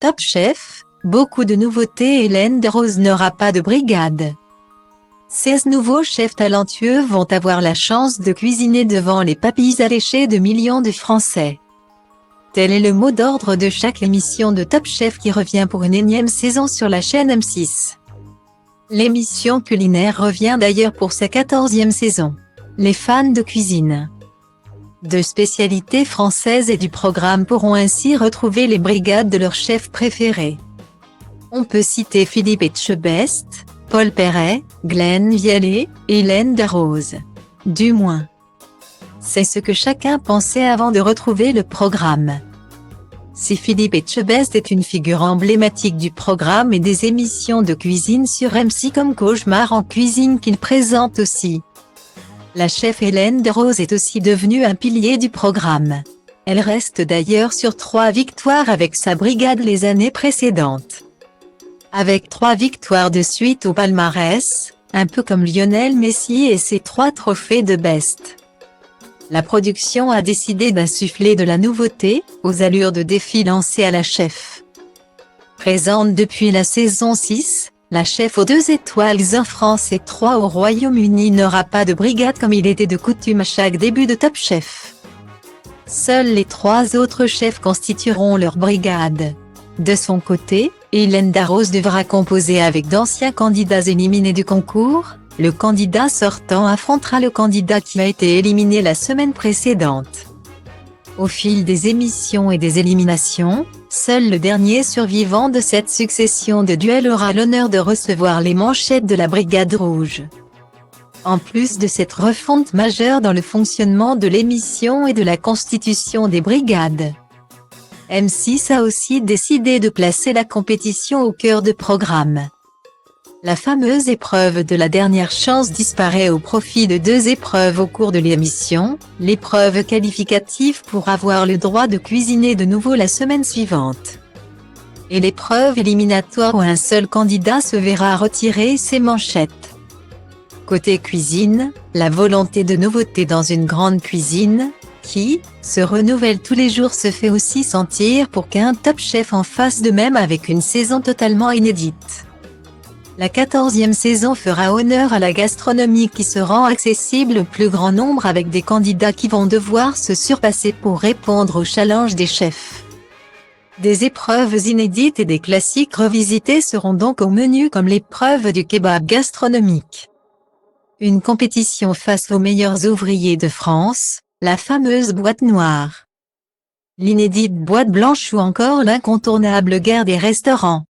Top Chef, beaucoup de nouveautés. Hélène Darroze n'aura pas de brigade. 16 nouveaux chefs talentueux vont avoir la chance de cuisiner devant les papilles alléchées de millions de Français. Tel est le mot d'ordre de chaque émission de Top Chef qui revient pour une énième saison sur la chaîne M6. L'émission culinaire revient d'ailleurs pour sa 14e saison. Les fans de cuisine, de spécialités françaises et du programme pourront ainsi retrouver les brigades de leurs chefs préférés. On peut citer Philippe Etchebest, Paul Perret, Glenn Vialet, Hélène Darroze. Du moins, c'est ce que chacun pensait avant de retrouver le programme. Si Philippe Etchebest est une figure emblématique du programme et des émissions de cuisine sur M6 comme Cauchemar en cuisine qu'il présente aussi, la chef Hélène Darroze est aussi devenue un pilier du programme. Elle reste d'ailleurs sur 3 victoires avec sa brigade les années précédentes. Avec 3 victoires de suite au palmarès, un peu comme Lionel Messi et ses 3 trophées de Best. La production a décidé d'insuffler de la nouveauté, aux allures de défi lancé à la chef. Présente depuis la saison 6, la chef aux 2 étoiles en France et 3 au Royaume-Uni n'aura pas de brigade comme il était de coutume à chaque début de Top Chef. Seuls les 3 autres chefs constitueront leur brigade. De son côté, Hélène Darroze devra composer avec d'anciens candidats éliminés du concours. Le candidat sortant affrontera le candidat qui a été éliminé la semaine précédente. Au fil des émissions et des éliminations, seul le dernier survivant de cette succession de duels aura l'honneur de recevoir les manchettes de la Brigade Rouge. En plus de cette refonte majeure dans le fonctionnement de l'émission et de la constitution des brigades, M6 a aussi décidé de placer la compétition au cœur du programme. La fameuse épreuve de la dernière chance disparaît au profit de 2 épreuves au cours de l'émission, l'épreuve qualificative pour avoir le droit de cuisiner de nouveau la semaine suivante, et l'épreuve éliminatoire où un seul candidat se verra retirer ses manchettes. Côté cuisine, la volonté de nouveauté dans une grande cuisine, qui se renouvelle tous les jours se fait aussi sentir pour qu'un Top Chef en fasse de même avec une saison totalement inédite. La 14e saison fera honneur à la gastronomie qui se rend accessible au plus grand nombre avec des candidats qui vont devoir se surpasser pour répondre aux challenges des chefs. Des épreuves inédites et des classiques revisités seront donc au menu comme l'épreuve du kebab gastronomique. Une compétition face aux meilleurs ouvriers de France, la fameuse boîte noire, l'inédite boîte blanche ou encore l'incontournable guerre des restaurants.